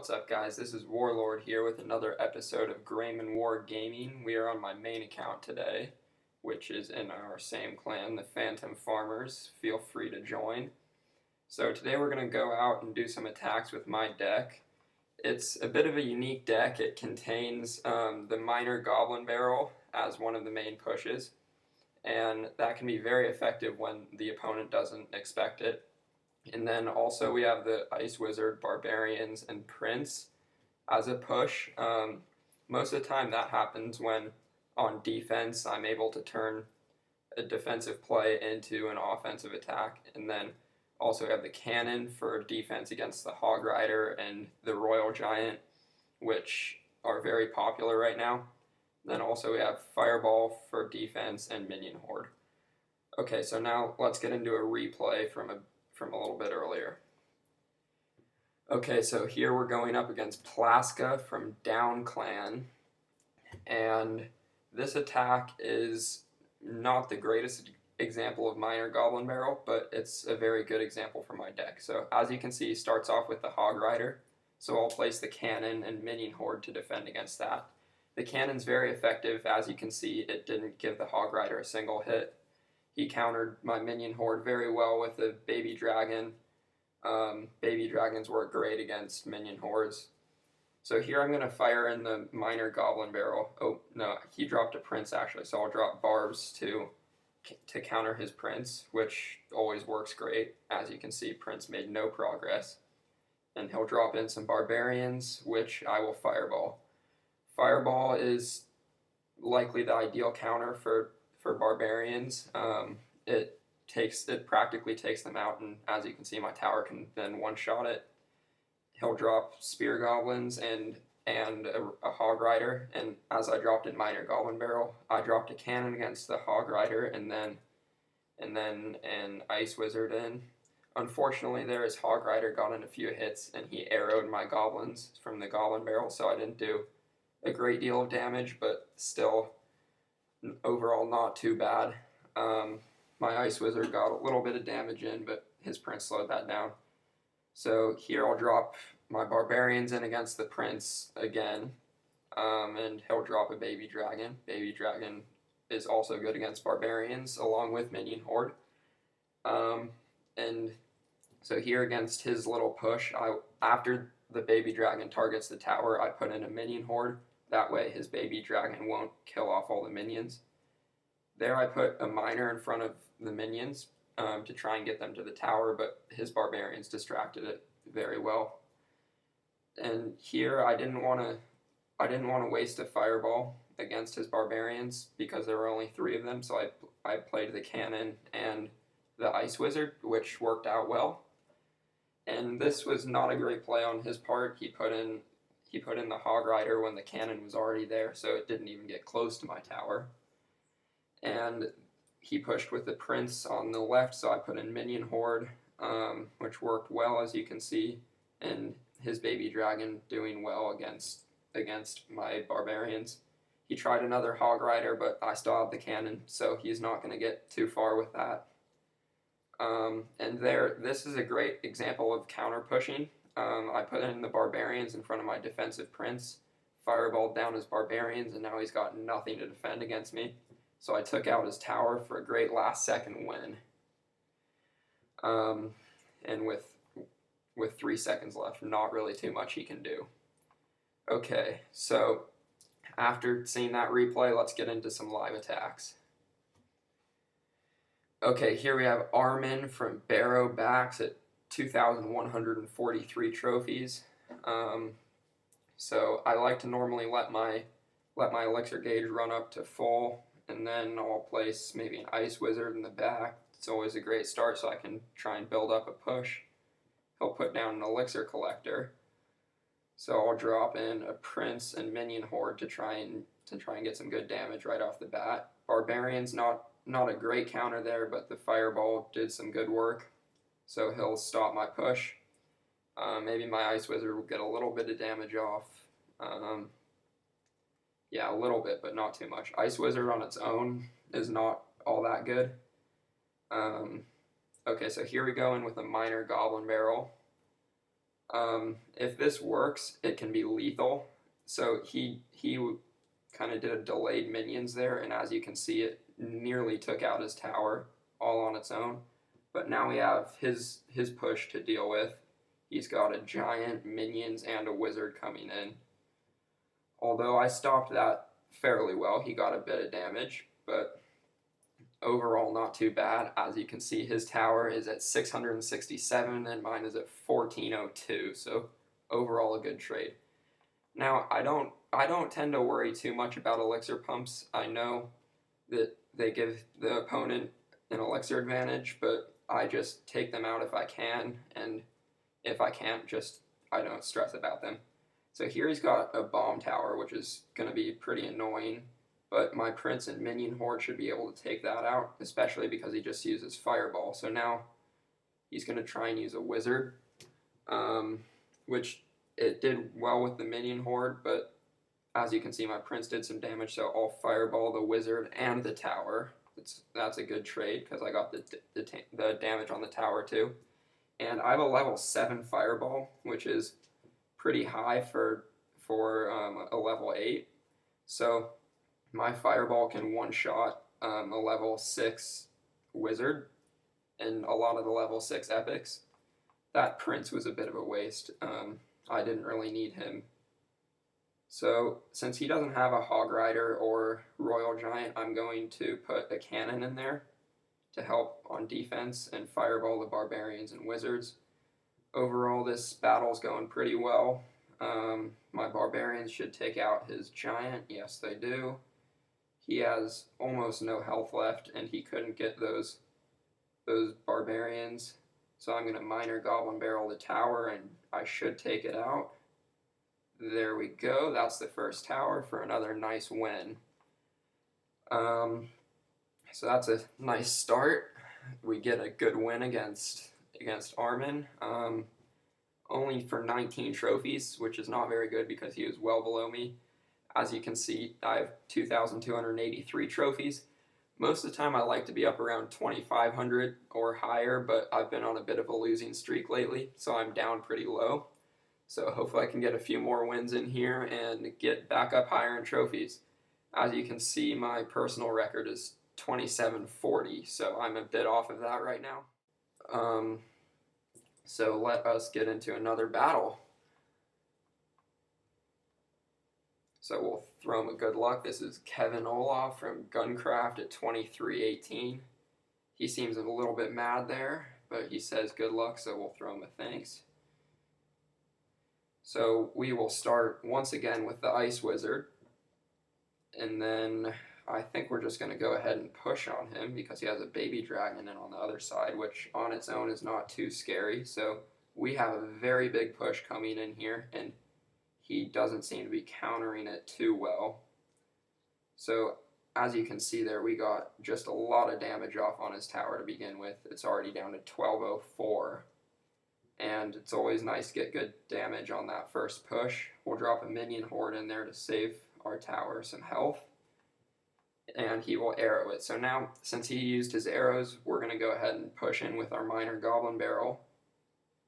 What's up, guys? This is Warlord here with another episode of Grayman War Gaming. We are on my main account today, which is in our same clan, the Phantom Farmers. Feel free to join. So today we're going to go out and do some attacks with my deck. It's a bit of a unique deck. It contains the Minor Goblin Barrel as one of the main pushes, and that can be very effective when the opponent doesn't expect it. And then also we have the Ice Wizard, Barbarians, and Prince as a push. Most of the time that happens when on defense I'm able to turn a defensive play into an offensive attack. And then also we have the Cannon for defense against the Hog Rider and the Royal Giant, which are very popular right now. Then also we have Fireball for defense and Minion Horde. Okay, so now let's get into a replay from a little bit earlier. Okay, so here we're going up against Plaska from Down Clan, and this attack is not the greatest example of Minor Goblin Barrel, but it's a very good example for my deck. So as you can see, he starts off with the Hog Rider, so I'll place the Cannon and Minion Horde to defend against that. The Cannon's very effective. As you can see, it didn't give the Hog Rider a single hit. He countered my Minion Horde very well with the Baby Dragon. Baby Dragons work great against Minion Hordes. So here I'm going to fire in the Minor Goblin Barrel. Oh, no, he dropped a Prince actually, so I'll drop Barbs to counter his Prince, which always works great. As you can see, Prince made no progress. And he'll drop in some Barbarians, which I will Fireball. Fireball is likely the ideal counter for Barbarians. It practically takes them out, and as you can see, my tower can then one-shot it. He'll drop Spear Goblins and a Hog Rider, and as I dropped in Minor Goblin Barrel, I dropped a Cannon against the Hog Rider, and then an Ice Wizard in. Unfortunately, there his Hog Rider got in a few hits, and he arrowed my Goblins from the Goblin Barrel, so I didn't do a great deal of damage, but still overall not too bad. My Ice Wizard got a little bit of damage in, but his Prince slowed that down. So here I'll drop my Barbarians in against the Prince again, and he'll drop a Baby Dragon. Baby Dragon is also good against Barbarians, along with Minion Horde. And so here against his little push, after the Baby Dragon targets the tower, I put in a Minion Horde. That way his Baby Dragon won't kill off all the minions. There I put a Miner in front of the minions to try and get them to the tower, but his Barbarians distracted it very well. And here I didn't want to waste a Fireball against his Barbarians because there were only 3 of them, so I played the Cannon and the Ice Wizard, which worked out well. And this was not a great play on his part. He put in the Hog Rider when the Cannon was already there, so it didn't even get close to my tower. And he pushed with the Prince on the left, so I put in Minion Horde, which worked well, as you can see, and his Baby Dragon doing well against my Barbarians. He tried another Hog Rider, but I still have the Cannon, so he's not going to get too far with that. And this is a great example of counter pushing. I put in the Barbarians in front of my defensive Prince, fireballed down his Barbarians, and now he's got nothing to defend against me. So I took out his tower for a great last-second win. And with 3 seconds left, not really too much he can do. Okay, so after seeing that replay, let's get into some live attacks. Okay, here we have Armin from Barrow Backs at 2,143 trophies. So I like to normally let my elixir gauge run up to full, and then I'll place maybe an Ice Wizard in the back. It's always a great start, so I can try and build up a push. He'll put down an elixir collector, so I'll drop in a Prince and Minion Horde to try and get some good damage right off the bat. Barbarian's not a great counter there, but the Fireball did some good work, so he'll stop my push. Maybe my Ice Wizard will get a little bit of damage off. Yeah, a little bit, but not too much. Ice Wizard on its own is not all that good. Okay, so here we go in with a Minor Goblin Barrel. If this works, it can be lethal. So he kind of did a delayed minions there, and as you can see, it nearly took out his tower all on its own. But now we have his push to deal with. He's got a giant, minions, and a wizard coming in. Although I stopped that fairly well, he got a bit of damage, but overall not too bad. As you can see, his tower is at 667 and mine is at 1402, so overall a good trade. Now, I don't tend to worry too much about elixir pumps. I know that they give the opponent an elixir advantage, but I just take them out if I can, and if I can't, I don't stress about them. So here he's got a bomb tower, which is going to be pretty annoying, but my prince and minion horde should be able to take that out, especially because he just uses fireball. So now he's going to try and use a wizard, which it did well with the minion horde, but as you can see, my prince did some damage, so I'll fireball the wizard and the tower. That's a good trade because I got the damage on the tower too. And I have a level 7 fireball, which is pretty high for a level 8. So my fireball can one-shot a level 6 wizard and a lot of the level 6 epics. That prince was a bit of a waste. I didn't really need him. So since he doesn't have a hog rider or royal giant, I'm going to put a cannon in there to help on defense and fireball the barbarians and wizards. Overall, this battle's going pretty well. My barbarians should take out his giant. Yes, they do. He has almost no health left, and he couldn't get those barbarians. So I'm going to minor goblin barrel the tower, and I should take it out. There we go. That's the first tower for another nice win. So that's a nice start. We get a good win against Armin. Only for 19 trophies, which is not very good because he was well below me. As you can see, I have 2,283 trophies. Most of the time I like to be up around 2,500 or higher, but I've been on a bit of a losing streak lately, so I'm down pretty low. So hopefully I can get a few more wins in here and get back up higher in trophies. As you can see, my personal record is 2740, so I'm a bit off of that right now. So let us get into another battle. So we'll throw him a good luck. This is Kevin Olaf from Guncraft at 2318. He seems a little bit mad there, but he says good luck, so we'll throw him a thanks. So we will start once again with the Ice Wizard, and then I think we're just going to go ahead and push on him because he has a baby dragon in on the other side, which on its own is not too scary. So we have a very big push coming in here, and he doesn't seem to be countering it too well. So as you can see there, we got just a lot of damage off on his tower to begin with. It's already down to 1204. And it's always nice to get good damage on that first push. We'll drop a minion horde in there to save our tower some health. And he will arrow it. So now, since he used his arrows, we're going to go ahead and push in with our minor goblin barrel.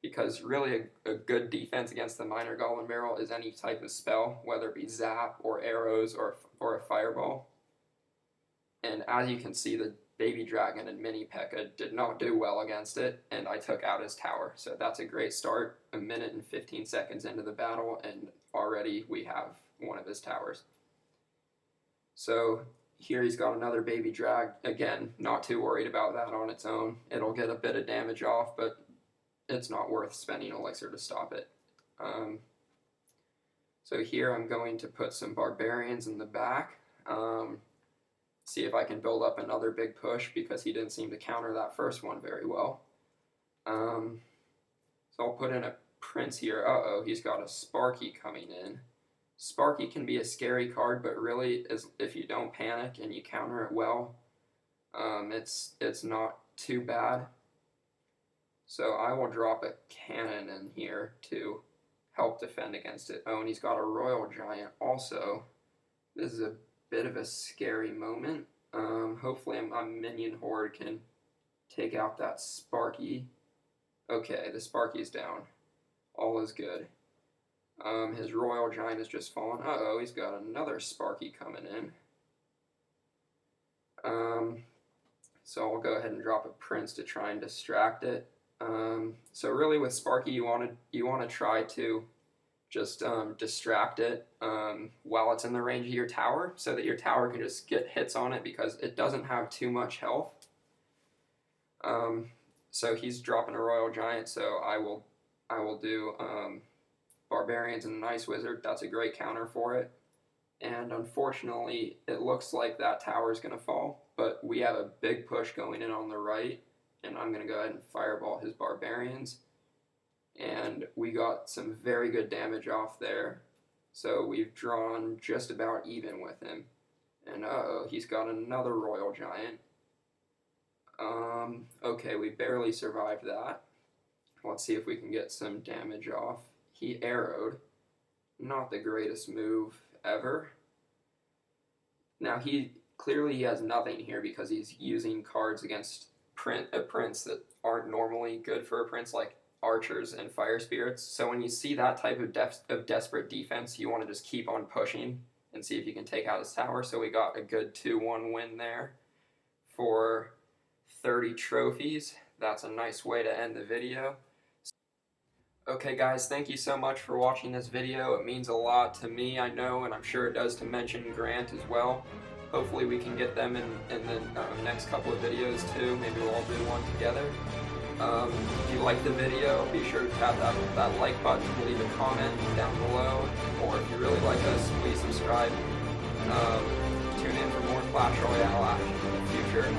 Because really a good defense against the minor goblin barrel is any type of spell, whether it be zap or arrows or a fireball. And as you can see, the baby dragon and mini P.E.K.K.A. did not do well against it, and I took out his tower. So that's a great start. A minute and 15 seconds into the battle, and already we have one of his towers. So here he's got another baby drag. Again, not too worried about that on its own. It'll get a bit of damage off, but it's not worth spending elixir to stop it. So here I'm going to put some barbarians in the back. See if I can build up another big push because he didn't seem to counter that first one very well. So I'll put in a prince here. Uh-oh, he's got a Sparky coming in. Sparky can be a scary card, but really, if you don't panic and you counter it well, it's not too bad. So I will drop a cannon in here to help defend against it. Oh, and he's got a royal giant also. This is a bit of a scary moment. Hopefully my minion horde can take out that Sparky. Okay, the Sparky's down. all is good. His Royal Giant has just fallen. Uh-oh, he's got another Sparky coming in. So I'll go ahead and drop a Prince to try and distract it. So really with Sparky, you want to try to just distract it while it's in the range of your tower, so that your tower can just get hits on it because it doesn't have too much health. So he's dropping a Royal Giant, so I will do Barbarians and an Ice Wizard. That's a great counter for it. And unfortunately, it looks like that tower is going to fall, but we have a big push going in on the right, and I'm going to go ahead and fireball his Barbarians. And we got some very good damage off there, so we've drawn just about even with him. And uh-oh, he's got another Royal Giant. Okay, we barely survived that. Let's see if we can get some damage off. He arrowed. Not the greatest move ever. Now he has nothing here because he's using cards against a Prince that aren't normally good for a Prince, like Archers and Fire Spirits. So when you see that type of desperate defense, you want to just keep on pushing and see if you can take out his tower. So we got a good 2-1 win there for 30 trophies. That's a nice way to end the video. Okay guys, thank you so much for watching this video. It means a lot to me, I know, and I'm sure it does to Mention Grant as well. Hopefully we can get them in the next couple of videos too. Maybe we'll all do one together. If you like the video, be sure to tap that like button, leave a comment down below, or if you really like us, please subscribe. Tune in for more Clash Royale action in the future.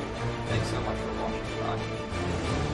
Thanks so much for watching. Bye.